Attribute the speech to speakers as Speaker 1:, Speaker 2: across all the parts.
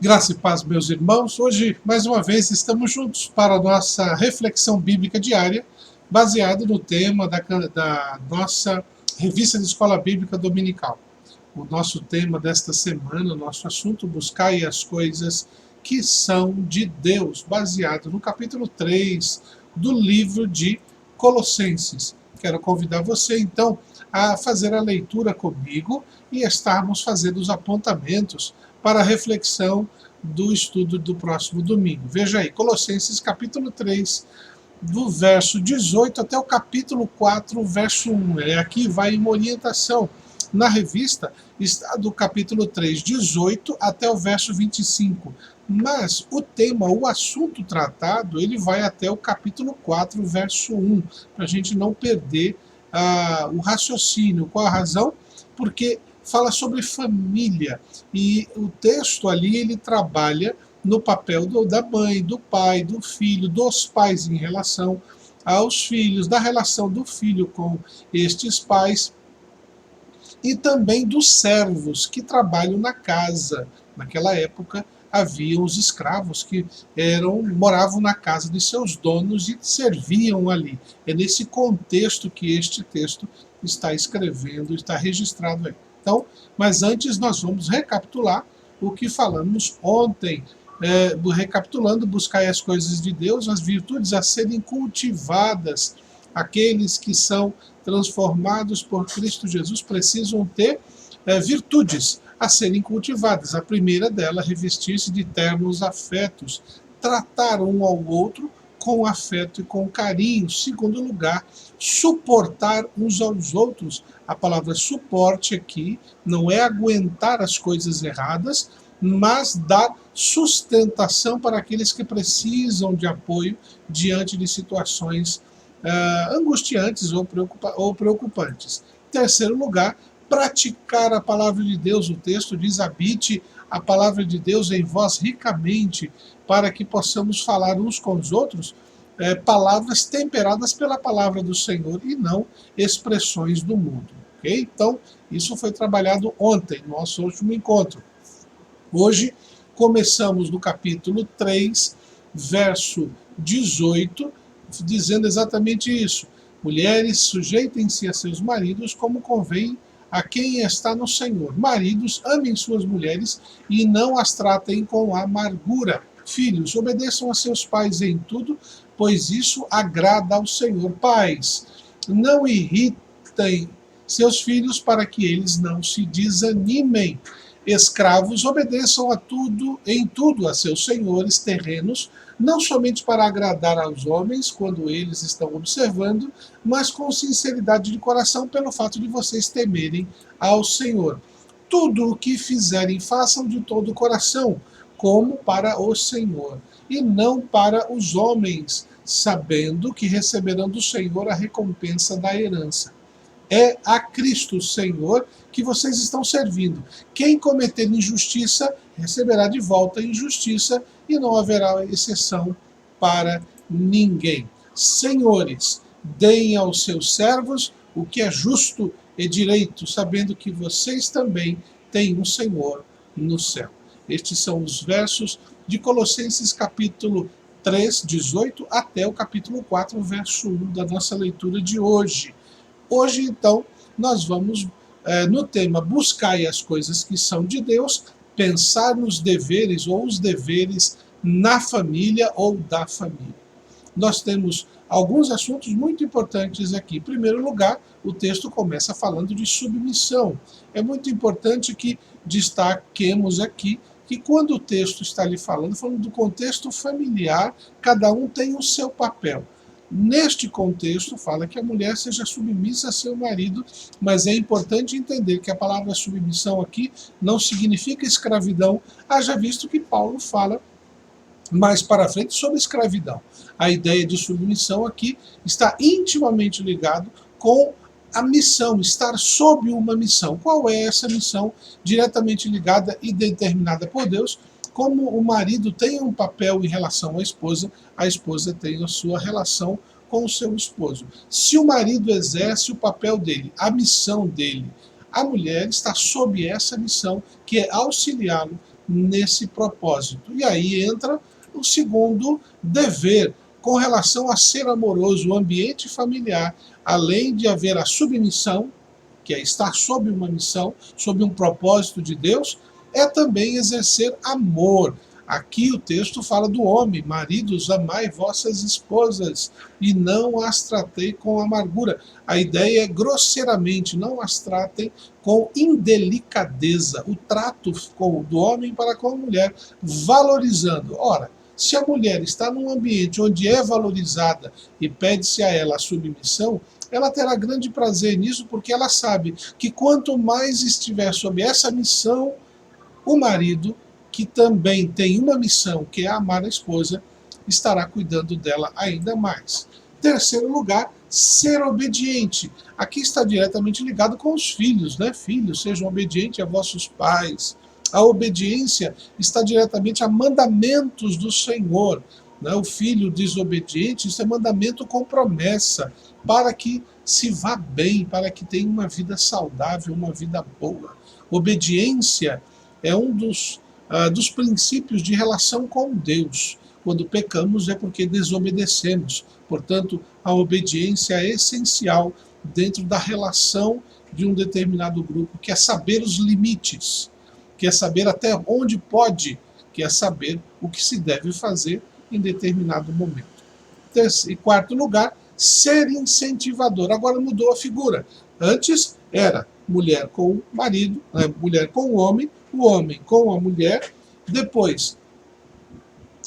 Speaker 1: Graça e paz, meus irmãos. Hoje, mais uma vez, estamos juntos para a nossa reflexão bíblica diária, baseado no tema da nossa revista de escola bíblica dominical. O nosso tema desta semana, nosso assunto, buscai as coisas que são de Deus, baseado no capítulo 3 do livro de Colossenses. Quero convidar você, então, a fazer a leitura comigo e estarmos fazendo os apontamentos para a reflexão do estudo do próximo domingo. Veja aí, Colossenses capítulo 3, do verso 18 até o capítulo 4, verso 1. Aqui vai uma orientação. Na revista está do capítulo 3, 18 até o verso 25. Mas o tema, o assunto tratado, ele vai até o capítulo 4, verso 1, para a gente não perder o raciocínio. Qual a razão? Porque fala sobre família, e o texto ali ele trabalha no papel da mãe, do pai, do filho, dos pais em relação aos filhos, da relação do filho com estes pais, e também dos servos que trabalham na casa. Naquela época havia os escravos que moravam na casa de seus donos e serviam ali. É nesse contexto que este texto está escrevendo, está registrado aí. Então, mas antes nós vamos recapitular o que falamos ontem. Recapitulando, buscai as coisas de Deus, as virtudes a serem cultivadas. Aqueles que são transformados por Cristo Jesus precisam ter virtudes a serem cultivadas. A primeira delas, revestir-se de ternos afetos, tratar um ao outro com afeto e com carinho. Segundo lugar, suportar uns aos outros. A palavra suporte aqui não é aguentar as coisas erradas, mas dar sustentação para aqueles que precisam de apoio diante de situações angustiantes ou preocupantes. Terceiro lugar, praticar a palavra de Deus. O texto diz: habite a palavra de Deus em vós ricamente, para que possamos falar uns com os outros palavras temperadas pela palavra do Senhor e não expressões do mundo. Okay? Então, isso foi trabalhado ontem, no nosso último encontro. Hoje, começamos no capítulo 3, verso 18, dizendo exatamente isso. Mulheres, sujeitem-se a seus maridos como convém a quem está no Senhor. Maridos, amem suas mulheres e não as tratem com amargura. Filhos, obedeçam a seus pais em tudo, pois isso agrada ao Senhor. Pais, não irritem seus filhos para que eles não se desanimem. Escravos, obedeçam em tudo a seus senhores terrenos, não somente para agradar aos homens quando eles estão observando, mas com sinceridade de coração pelo fato de vocês temerem ao Senhor. Tudo o que fizerem, façam de todo o coração, como para o Senhor, e não para os homens, sabendo que receberão do Senhor a recompensa da herança. É a Cristo Senhor que vocês estão servindo. Quem cometer injustiça receberá de volta injustiça, e não haverá exceção para ninguém. Senhores, deem aos seus servos o que é justo e direito, sabendo que vocês também têm um Senhor no céu. Estes são os versos de Colossenses capítulo 3, 18 até o capítulo 4, verso 1 da nossa leitura de hoje. Hoje, então, nós vamos, no tema buscai as coisas que são de Deus, pensar nos deveres ou os deveres na família ou da família. Nós temos alguns assuntos muito importantes aqui. Em primeiro lugar, o texto começa falando de submissão. É muito importante que destaquemos aqui que quando o texto está ali falando do contexto familiar, cada um tem o seu papel. Neste contexto, fala que a mulher seja submissa a seu marido, mas é importante entender que a palavra submissão aqui não significa escravidão, haja visto que Paulo fala mais para frente sobre escravidão. A ideia de submissão aqui está intimamente ligado com a missão, estar sob uma missão. Qual é essa missão? Diretamente ligada e determinada por Deus. Como o marido tem um papel em relação à esposa, a esposa tem a sua relação com o seu esposo. Se o marido exerce o papel dele, a missão dele, a mulher está sob essa missão, que é auxiliá-lo nesse propósito. E aí entra o segundo dever, com relação a ser amoroso, o ambiente familiar, além de haver a submissão, que é estar sob uma missão, sob um propósito de Deus, é também exercer amor. Aqui o texto fala do homem: maridos, amai vossas esposas e não as tratei com amargura. A ideia é grosseiramente, não as tratem com indelicadeza. O trato do homem para com a mulher, valorizando. Ora, se a mulher está num ambiente onde é valorizada e pede-se a ela a submissão, ela terá grande prazer nisso, porque ela sabe que quanto mais estiver sob essa missão, o marido, que também tem uma missão, que é amar a esposa, estará cuidando dela ainda mais. Terceiro lugar, ser obediente. Aqui está diretamente ligado com os filhos, né? Filhos, sejam obedientes a vossos pais. A obediência está diretamente a mandamentos do Senhor. Né? O filho desobediente, isso é mandamento com promessa, para que se vá bem, para que tenha uma vida saudável, uma vida boa. Obediência é um dos princípios de relação com Deus. Quando pecamos é porque desobedecemos. Portanto, a obediência é essencial dentro da relação de um determinado grupo, que é saber os limites, que é saber até onde pode, que é saber o que se deve fazer em determinado momento. E quarto lugar, ser incentivador. Agora mudou a figura. Antes era mulher com o marido, mulher com o homem com a mulher, depois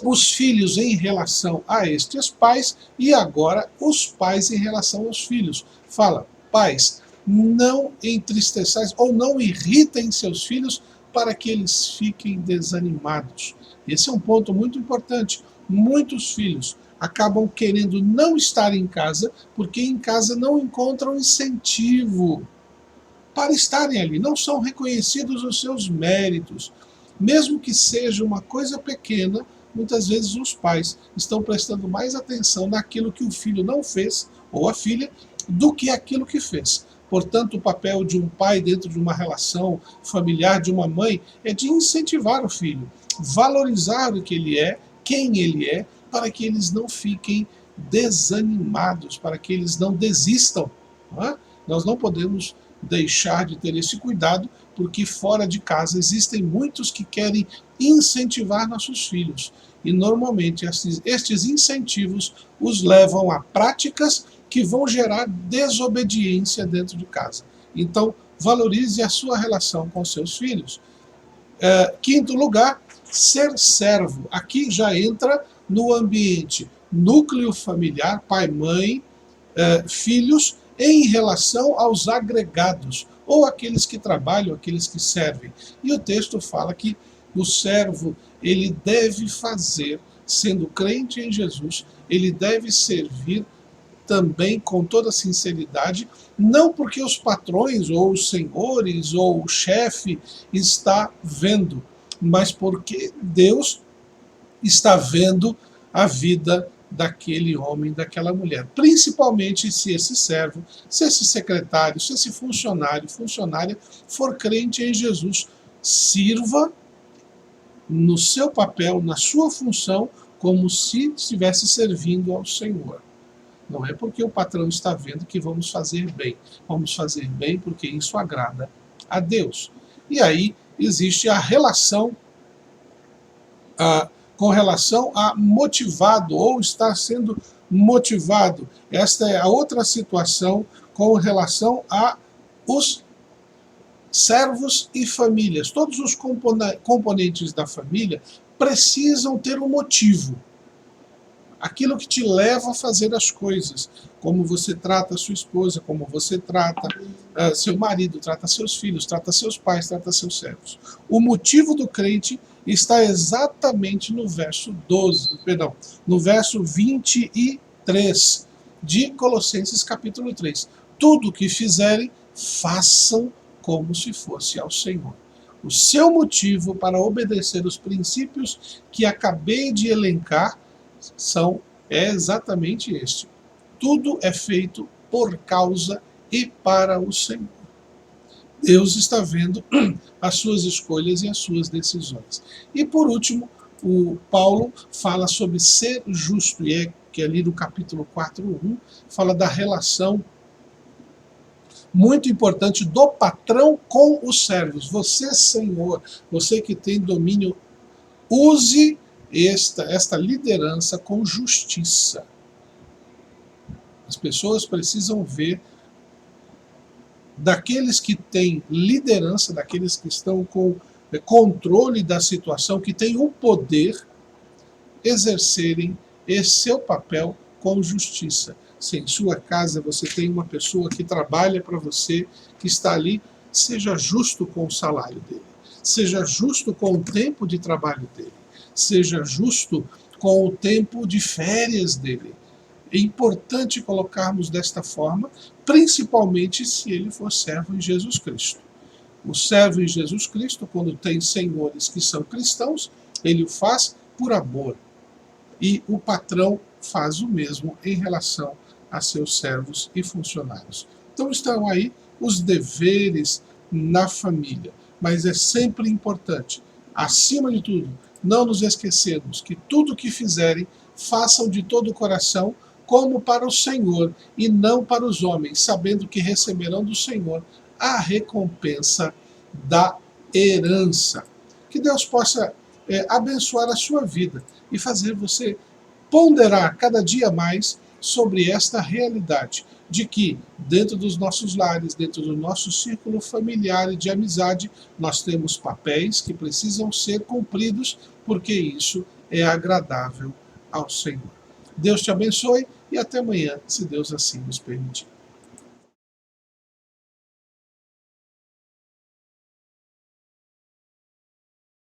Speaker 1: os filhos em relação a estes pais e agora os pais em relação aos filhos. Fala: pais, não entristeçais ou não irritem seus filhos para que eles fiquem desanimados. Esse é um ponto muito importante. Muitos filhos acabam querendo não estar em casa porque em casa não encontram incentivo para estarem ali, não são reconhecidos os seus méritos. Mesmo que seja uma coisa pequena, muitas vezes os pais estão prestando mais atenção naquilo que o filho não fez, ou a filha, do que aquilo que fez. Portanto, o papel de um pai dentro de uma relação familiar, de uma mãe, é de incentivar o filho, valorizar o que ele é, quem ele é, para que eles não fiquem desanimados, para que eles não desistam. Não é? Nós não podemos deixar de ter esse cuidado, porque fora de casa existem muitos que querem incentivar nossos filhos. E normalmente estes incentivos os levam a práticas que vão gerar desobediência dentro de casa. Então, valorize a sua relação com seus filhos. Quinto lugar, ser servo. Aqui já entra no ambiente núcleo familiar, pai, mãe, filhos, em relação aos agregados, ou aqueles que trabalham, aqueles que servem. E o texto fala que o servo, ele deve fazer, sendo crente em Jesus, ele deve servir também com toda sinceridade, não porque os patrões, ou os senhores, ou o chefe está vendo, mas porque Deus está vendo a vida daquele homem, daquela mulher. Principalmente se esse servo, se esse secretário, se esse funcionária for crente em Jesus. Sirva no seu papel, na sua função, como se estivesse servindo ao Senhor. Não é porque o patrão está vendo que vamos fazer bem. Vamos fazer bem porque isso agrada a Deus. E aí existe a relação com relação a motivado ou estar sendo motivado. Esta é a outra situação com relação a os servos e famílias. Todos os componentes da família precisam ter um motivo. Aquilo que te leva a fazer as coisas, como você trata a sua esposa, como você trata seu marido, trata seus filhos, trata seus pais, trata seus servos. O motivo do crente está exatamente no verso 12, perdão, no verso 23 de Colossenses capítulo 3. Tudo o que fizerem, façam como se fosse ao Senhor. O seu motivo para obedecer os princípios que acabei de elencar é exatamente este. Tudo é feito por causa e para o Senhor. Deus está vendo as suas escolhas e as suas decisões. E por último, o Paulo fala sobre ser justo, e é que ali no capítulo 4:1 fala da relação muito importante do patrão com os servos. Você, Senhor, você que tem domínio, use esta liderança com justiça. As pessoas precisam ver daqueles que têm liderança, daqueles que estão com controle da situação, que têm o poder, exercerem esse seu papel com justiça. Se em sua casa você tem uma pessoa que trabalha para você, que está ali, seja justo com o salário dele, seja justo com o tempo de trabalho dele, seja justo com o tempo de férias dele. É importante colocarmos desta forma, principalmente se ele for servo em Jesus Cristo. O servo em Jesus Cristo, quando tem senhores que são cristãos, ele o faz por amor. E o patrão faz o mesmo em relação a seus servos e funcionários. Então estão aí os deveres na família. Mas é sempre importante, acima de tudo, não nos esquecermos que tudo o que fizerem, façam de todo o coração, como para o Senhor e não para os homens, sabendo que receberão do Senhor a recompensa da herança. Que Deus possa abençoar a sua vida e fazer você ponderar cada dia mais sobre esta realidade de que dentro dos nossos lares, dentro do nosso círculo familiar e de amizade, nós temos papéis que precisam ser cumpridos, porque isso é agradável ao Senhor. Deus te abençoe e até amanhã, se Deus assim nos permitir.